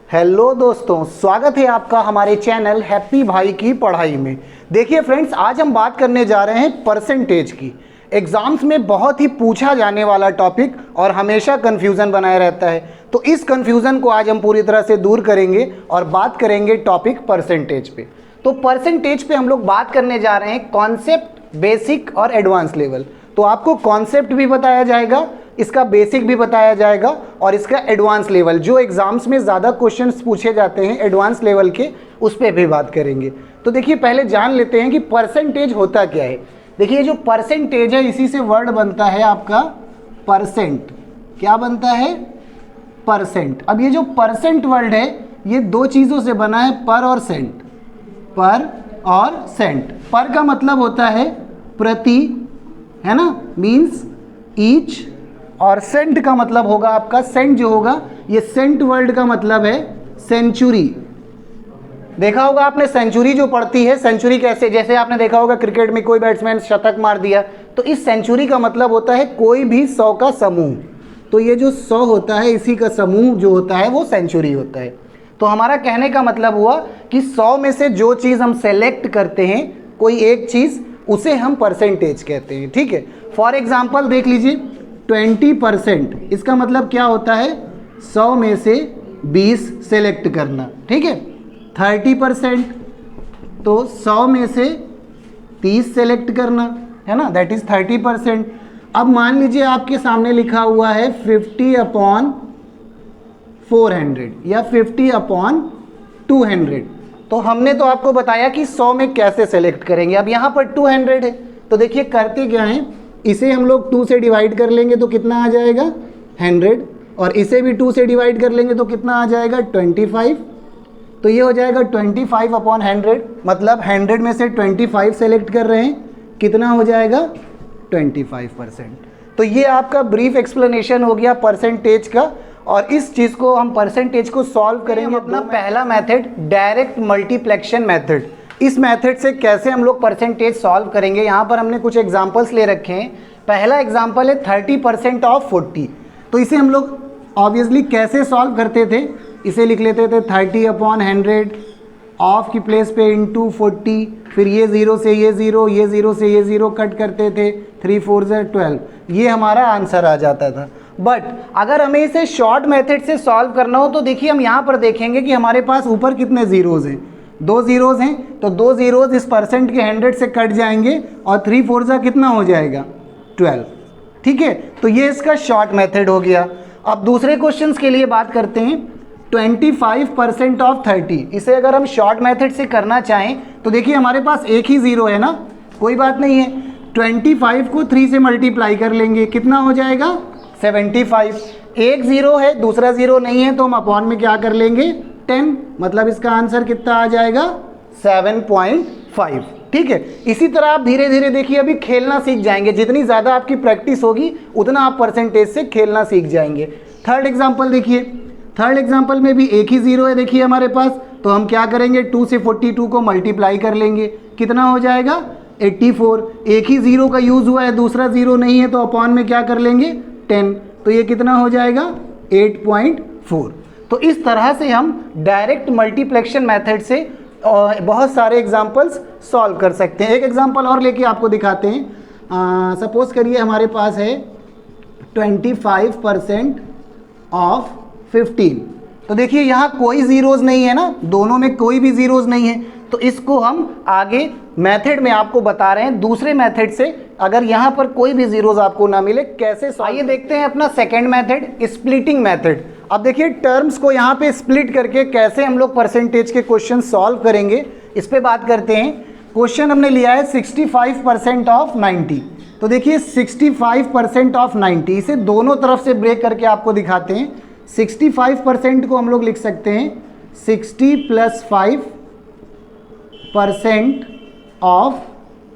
Hello दोस्तों, स्वागत है आपका हमारे चैनल हैप्पी भाई की पढ़ाई में। देखिए फ्रेंड्स, आज हम बात करने जा रहे हैं परसेंटेज की। एग्जाम्स में बहुत ही पूछा जाने वाला टॉपिक और हमेशा कन्फ्यूज़न बनाए रहता है। तो इस कन्फ्यूज़न को आज हम पूरी तरह से दूर करेंगे और बात करेंगे टॉपिक परसेंटेज पे। तो परसेंटेज पे हम लोग बात करने जा रहे हैं कॉन्सेप्ट, बेसिक और एडवांस लेवल। तो आपको कॉन्सेप्ट भी बताया जाएगा, इसका बेसिक भी बताया जाएगा और इसका एडवांस लेवल, जो एग्जाम्स में ज़्यादा क्वेश्चंस पूछे जाते हैं एडवांस लेवल के, उस पर भी बात करेंगे। तो देखिए, पहले जान लेते हैं कि परसेंटेज होता क्या है। देखिए, जो परसेंटेज है इसी से वर्ड बनता है आपका परसेंट। क्या बनता है? परसेंट। अब ये जो परसेंट वर्ड है ये दो चीज़ों से बना है, पर और सेंट। पर और सेंट। पर का मतलब होता है प्रति, है ना, मीन्स ईच, और सेंट का मतलब होगा आपका, सेंट जो होगा ये सेंट वर्ड का मतलब है सेंचुरी। देखा होगा आपने सेंचुरी जो पड़ती है, सेंचुरी कैसे, जैसे आपने देखा होगा क्रिकेट में कोई बैट्समैन शतक मार दिया, तो इस सेंचुरी का मतलब होता है कोई भी 100 का समूह। तो ये जो 100 होता है, इसी का समूह जो होता है वो सेंचुरी होता है। तो हमारा कहने का मतलब हुआ कि 100 में से जो चीज़ हम सेलेक्ट करते हैं, कोई एक चीज़, उसे हम परसेंटेज कहते हैं। ठीक है, फॉर एग्जाम्पल देख लीजिए, 20%, इसका मतलब क्या होता है? 100 में से 20 सेलेक्ट करना। ठीक है, 30%, तो 100 में से 30 सेलेक्ट करना, है ना, दैट इज 30%। अब मान लीजिए आपके सामने लिखा हुआ है 50/400 या 50/200। तो हमने तो आपको बताया कि 100 में कैसे सेलेक्ट करेंगे। अब यहाँ पर 200 है, तो देखिए करते क्या हैं, इसे हम लोग 2 से डिवाइड कर लेंगे तो कितना आ जाएगा? 100, और इसे भी 2 से डिवाइड कर लेंगे तो कितना आ जाएगा? 25। तो ये हो जाएगा 25/100, मतलब 100 में से 25 सेलेक्ट कर रहे हैं, कितना हो जाएगा? 25%। तो ये आपका ब्रीफ एक्सप्लेनेशन हो गया परसेंटेज का। और इस चीज़ को हम परसेंटेज को सॉल्व करेंगे। अपना पहला मेथड डायरेक्ट मल्टीप्लेक्शन मेथड। इस मेथड से कैसे हम लोग परसेंटेज सॉल्व करेंगे, यहाँ पर हमने कुछ एग्जांपल्स ले रखे हैं। पहला एग्जांपल है 30% ऑफ 40। तो इसे हम लोग ऑब्वियसली कैसे सॉल्व करते थे, इसे लिख लेते थे 30/100, ऑफ की प्लेस पे इंटू 40, फिर ये 0 से ये 0, ये 0 से ये 0 कट करते थे, 3 4 12, ये हमारा आंसर आ जाता था। बट अगर हमें इसे शॉर्ट मेथड से सॉल्व करना हो तो देखिए, हम यहाँ पर देखेंगे कि हमारे पास ऊपर कितने ज़ीरोज़ हैं? 2 ज़ीरोज़ हैं, तो 2 ज़ीरोज़ इस परसेंट के 100 से कट जाएंगे और 3 4 कितना हो जाएगा? 12। ठीक है, तो ये इसका शॉर्ट मेथड हो गया। अब दूसरे क्वेश्चंस के लिए बात करते हैं। 25% ऑफ 30, इसे अगर हम शॉर्ट मेथड से करना चाहें तो देखिए हमारे पास एक ही ज़ीरो है ना, कोई बात नहीं है, 25 को 3 से मल्टीप्लाई कर लेंगे, कितना हो जाएगा? 75। एक ज़ीरो है, दूसरा ज़ीरो नहीं है, तो हम अपॉन में क्या कर लेंगे? 10, मतलब इसका आंसर कितना आ जाएगा? 7.5। ठीक है, इसी तरह आप धीरे धीरे देखिए अभी खेलना सीख जाएंगे। जितनी ज़्यादा आपकी प्रैक्टिस होगी उतना आप परसेंटेज से खेलना सीख जाएंगे। थर्ड एग्जाम्पल देखिए, थर्ड एग्जाम्पल में भी एक ही ज़ीरो है देखिए हमारे पास, तो हम क्या करेंगे? 2 से 42 को मल्टीप्लाई कर लेंगे, कितना हो जाएगा? 84। एक ही ज़ीरो का यूज़ हुआ है, दूसरा ज़ीरो नहीं है, तो अपॉन में क्या कर लेंगे? 10, तो ये कितना हो जाएगा? 8.4। तो इस तरह से हम डायरेक्ट मल्टीप्लेक्शन मेथड से बहुत सारे एग्जाम्पल्स सॉल्व कर सकते हैं। एक एग्जाम्पल और लेके आपको दिखाते हैं। सपोज करिए हमारे पास है 25% ऑफ 15। तो देखिए यहाँ कोई ज़ीरोज़ नहीं है ना, दोनों में कोई भी ज़ीरोज़ नहीं है, तो इसको हम आगे मेथड में आपको बता रहे हैं दूसरे मेथड से, अगर यहाँ पर कोई भी ज़ीरोज़ आपको ना मिले कैसे। आइए देखते हैं अपना सेकंड मेथड, स्प्लिटिंग मेथड। अब देखिए टर्म्स को यहाँ पे स्प्लिट करके कैसे हम लोग परसेंटेज के क्वेश्चन सॉल्व करेंगे, इस पे बात करते हैं। क्वेश्चन हमने लिया है 65% ऑफ 90। तो देखिए 65% ऑफ 90, इसे दोनों तरफ से ब्रेक करके आपको दिखाते हैं। 65% को हम लोग लिख सकते हैं 60 + 5% ऑफ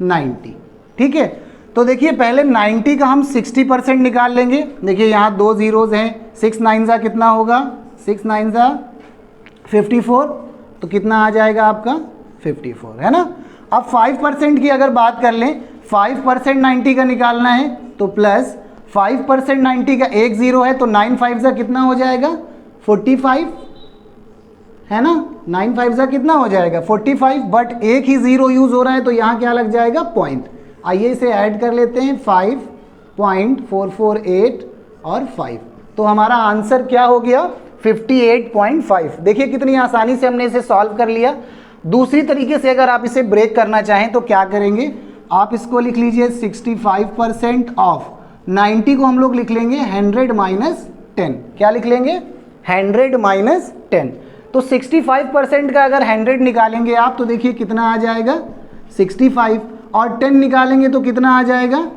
90। ठीक है, तो देखिए पहले 90 का हम 60% निकाल लेंगे। देखिए यहाँ 2 ज़ीरोज़ हैं, 6 9 कितना होगा? 6 9 54, तो कितना आ जाएगा आपका? 54, है ना। अब 5% की अगर बात कर लें, 5% 90 का निकालना है तो प्लस 5% 90 का एक ज़ीरो है, तो 9 5 कितना हो जाएगा? 45। है ना, 9 5 जा कितना हो जाएगा 45, बट एक ही जीरो यूज हो रहा है तो यहाँ क्या लग जाएगा पॉइंट। आइए इसे ऐड कर लेते हैं 5.448 और 5, तो हमारा आंसर क्या हो गया 58.5। देखिए कितनी आसानी से हमने इसे सॉल्व कर लिया। दूसरी तरीके से अगर आप इसे ब्रेक करना चाहें तो क्या करेंगे, आप इसको लिख लीजिए 65% ऑफ 90 को हम लोग लिख लेंगे 100 माइनस 10। क्या लिख लेंगे 100 माइनस 10। तो 65% का अगर 100 निकालेंगे आप तो देखिए कितना आ जाएगा 65, और 10 निकालेंगे तो कितना आ जाएगा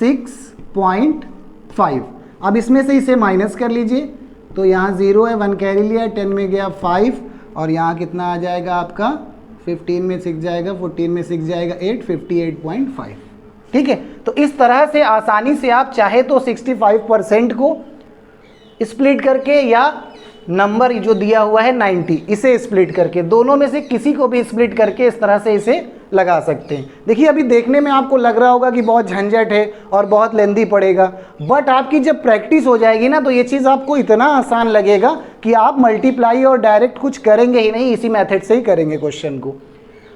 6.5। अब इसमें से इसे माइनस कर लीजिए, तो यहाँ 0 है, 1 कैरी लिया, 10 में गया 5, और यहाँ कितना आ जाएगा आपका 15 में 6 जाएगा, 14 में 6 जाएगा 8, 58.5। ठीक है, तो इस तरह से आसानी से आप चाहे तो 65% को स्प्लिट करके या नंबर जो दिया हुआ है 90 इसे स्प्लिट करके, दोनों में से किसी को भी स्प्लिट करके इस तरह से इसे लगा सकते हैं। देखिए अभी देखने में आपको लग रहा होगा कि बहुत झंझट है और बहुत लेंदी पड़ेगा, बट आपकी जब प्रैक्टिस हो जाएगी ना तो ये चीज़ आपको इतना आसान लगेगा कि आप मल्टीप्लाई और डायरेक्ट कुछ करेंगे ही नहीं, इसी मेथड से ही करेंगे क्वेश्चन को।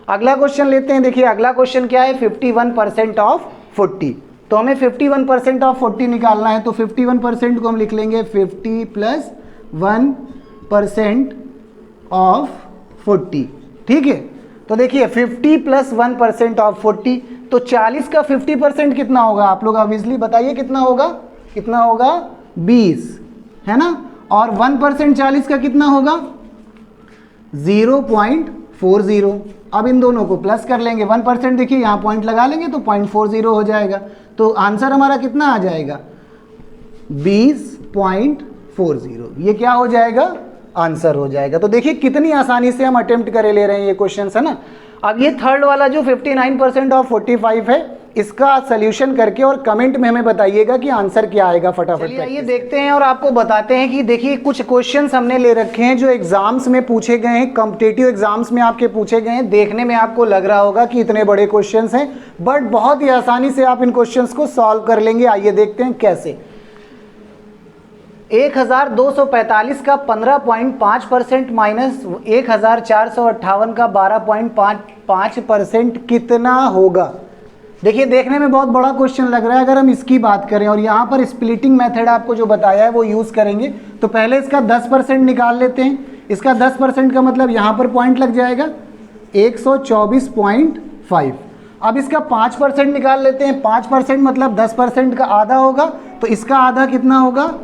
अगला क्वेश्चन लेते हैं। देखिए अगला क्वेश्चन क्या है, 51% ऑफ 40। तो हमें 51% ऑफ 40 निकालना है, तो 51% को हम लिख लेंगे 50 प्लस 1% ऑफ 40। ठीक है, तो देखिए 50 प्लस 1% ऑफ 40, तो 40 का 50% कितना होगा, आप लोग ऑब्वियसली बताइए कितना होगा, कितना होगा 20, है ना, और 1% 40 का कितना होगा 0.40। अब इन दोनों को प्लस कर लेंगे, 1% देखिए यहाँ पॉइंट लगा लेंगे तो 0.40 हो जाएगा, तो आंसर हमारा कितना आ जाएगा 20.40। ये क्या हो जाएगा आंसर हो जाएगा। तो देखिए कितनी आसानी से हम अटेम्प्ट करे ले रहे हैं ये क्वेश्चन, है ना। अब ये थर्ड वाला जो 59% ऑफ 45 है, इसका सोल्यूशन करके और कमेंट में हमें बताइएगा कि आंसर क्या आएगा फटाफट। चलिए देखते हैं और आपको बताते हैं कि देखिए कुछ क्वेश्चंस हमने ले रखे हैं जो एग्जाम्स में पूछे गए हैं, कॉम्पिटिटिव एग्जाम्स में आपके पूछे गए हैं। देखने में आपको लग रहा होगा कि इतने बड़े क्वेश्चंस हैं, बट बहुत ही आसानी से आप इन क्वेश्चंस को सॉल्व कर लेंगे। आइए देखते हैं कैसे। 1245 का 15.5% माइनस 1458 का 12.5% कितना होगा। देखिए देखने में बहुत बड़ा क्वेश्चन लग रहा है। अगर हम इसकी बात करें और यहाँ पर स्प्लिटिंग मेथड आपको जो बताया है वो यूज़ करेंगे, तो पहले इसका 10% निकाल लेते हैं। इसका 10% का मतलब यहाँ पर पॉइंट लग जाएगा 124.5। अब इसका 5% निकाल लेते हैं। 5% मतलब 10% का आधा होगा, तो इसका आधा कितना होगा,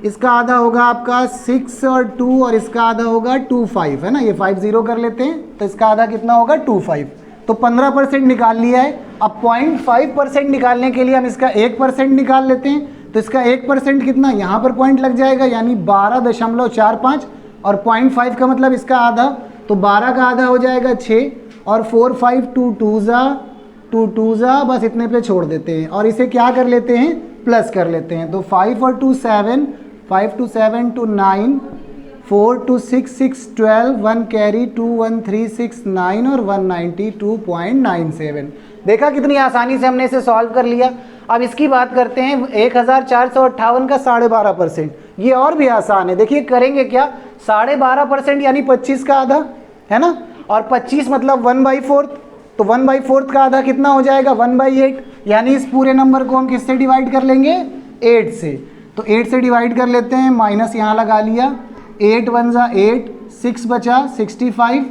इसका आधा होगा आपका 6 और 2, और इसका आधा होगा 25, है ना, ये 50 कर लेते हैं, तो इसका आधा कितना होगा 25। तो 15% निकाल लिया है। अब 0.5% निकालने के लिए हम इसका 1% निकाल लेते हैं, तो इसका 1% कितना, यहाँ पर पॉइंट लग जाएगा, यानी 12.45, और 0.5 का मतलब इसका आधा, तो 12 का आधा हो जाएगा 6, और 4 5 2 2 जा बस इतने पे छोड़ देते हैं, और इसे क्या कर लेते हैं प्लस कर लेते हैं। तो 5 और 2 7, 5 2 7 2 9, 4 2 6 6 12, 1 कैरी 2 1 3 6 9 और 192.97। देखा कितनी आसानी से हमने इसे सॉल्व कर लिया। अब इसकी बात करते हैं 1458 का 12.5%, ये और भी आसान है। देखिए करेंगे क्या, 12.5% यानी 25 का आधा, है ना, और 25 मतलब 1/4, तो 1/4 का आधा कितना हो जाएगा 1/8, यानी इस पूरे नंबर को हम किससे डिवाइड कर लेंगे 8 से। तो 8 से डिवाइड कर लेते हैं, माइनस यहाँ लगा लिया, 8 1 जा 8, 6 बचा 65,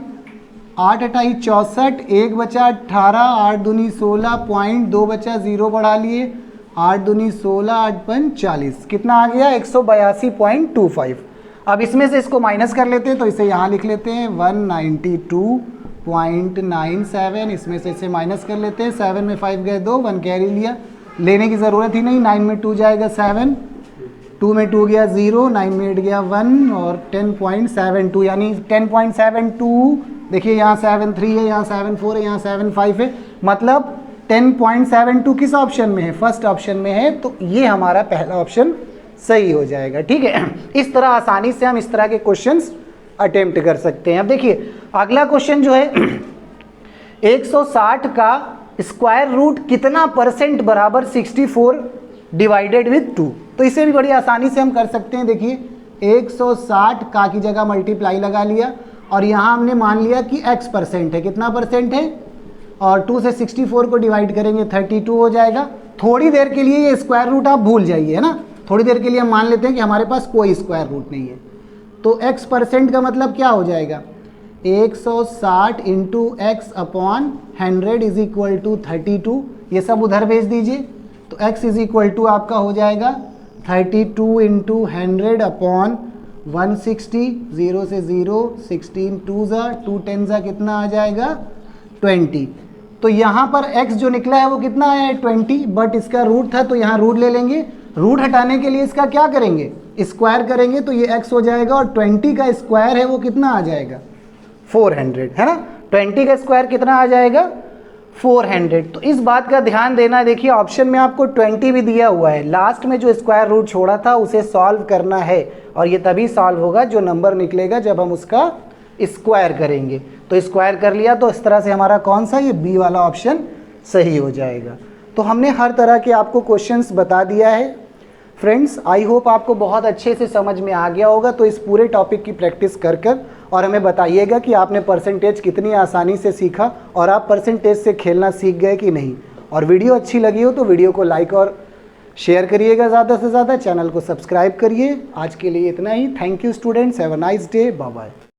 8 अठाई 64, 1 बचा 18, 8 दूनी 16, पॉइंट 2 बचा 0 बढ़ा लिए, 8 दूनी 16, 8 पंच 40, कितना आ गया 182.25। अब इसमें से इसको माइनस कर लेते हैं, तो इसे यहाँ लिख लेते हैं 192.97, इसमें से इसे माइनस कर लेते हैं। 7 में 5 गए 2, 1 कैरी लिया, लेने की ज़रूरत ही नहीं। 9 में 2 जाएगा 7, 2 में 2 गया 0, 9 में 8 गया 1, और 10.72 यानी 10.72। देखिए यहाँ 7 3 है, यहाँ 7 4 है, यहाँ 7 5 है, मतलब 10.72 किस ऑप्शन में है, फर्स्ट ऑप्शन में है, तो ये हमारा पहला ऑप्शन सही हो जाएगा। ठीक है, इस तरह आसानी से हम इस तरह के क्वेश्चंस अटेम्प्ट कर सकते हैं। अब देखिए अगला क्वेश्चन जो है 160 का स्क्वायर रूट कितना परसेंट बराबर 64 डिवाइडेड विथ 2। तो इसे भी बड़ी आसानी से हम कर सकते हैं। देखिए 160 का की जगह मल्टीप्लाई लगा लिया, और यहाँ हमने मान लिया कि x परसेंट है, कितना परसेंट है, और 2 से 64 को डिवाइड करेंगे 32 हो जाएगा। थोड़ी देर के लिए ये स्क्वायर रूट आप भूल जाइए, है ना, थोड़ी देर के लिए हम मान लेते हैं कि हमारे पास कोई स्क्वायर रूट नहीं है। तो x परसेंट का मतलब क्या हो जाएगा, 160 into x upon 100 is equal to 32, ये सब उधर भेज दीजिए। तो x इज इक्वल टू आपका हो जाएगा 32 इंटू 100 अपॉन 160, 0 से 0, 16 2 ज़ा 2 10 ज़ा कितना आ जाएगा 20। तो यहाँ पर x जो निकला है वो कितना आया है 20, बट इसका रूट था तो यहाँ रूट ले लेंगे। रूट हटाने के लिए इसका क्या करेंगे, स्क्वायर करेंगे, तो ये x हो जाएगा, और 20 का स्क्वायर है वो कितना आ जाएगा 400, है ना। 20 का स्क्वायर कितना आ जाएगा 400। तो इस बात का ध्यान देना, देखिए ऑप्शन में आपको 20 भी दिया हुआ है, लास्ट में जो स्क्वायर रूट छोड़ा था उसे सॉल्व करना है, और ये तभी सॉल्व होगा जो नंबर निकलेगा जब हम उसका स्क्वायर करेंगे। तो स्क्वायर कर लिया तो इस तरह से हमारा कौन सा, ये बी वाला ऑप्शन सही हो जाएगा। तो हमने हर तरह के आपको क्वेश्चंस बता दिया है फ्रेंड्स। आई होप आपको बहुत अच्छे से समझ में आ गया होगा। तो इस पूरे टॉपिक की प्रैक्टिस कर और हमें बताइएगा कि आपने परसेंटेज कितनी आसानी से सीखा, और आप परसेंटेज से खेलना सीख गए कि नहीं। और वीडियो अच्छी लगी हो तो वीडियो को लाइक और शेयर करिएगा ज़्यादा से ज़्यादा, चैनल को सब्सक्राइब करिए। आज के लिए इतना ही। Thank you students, have a nice day, bye bye.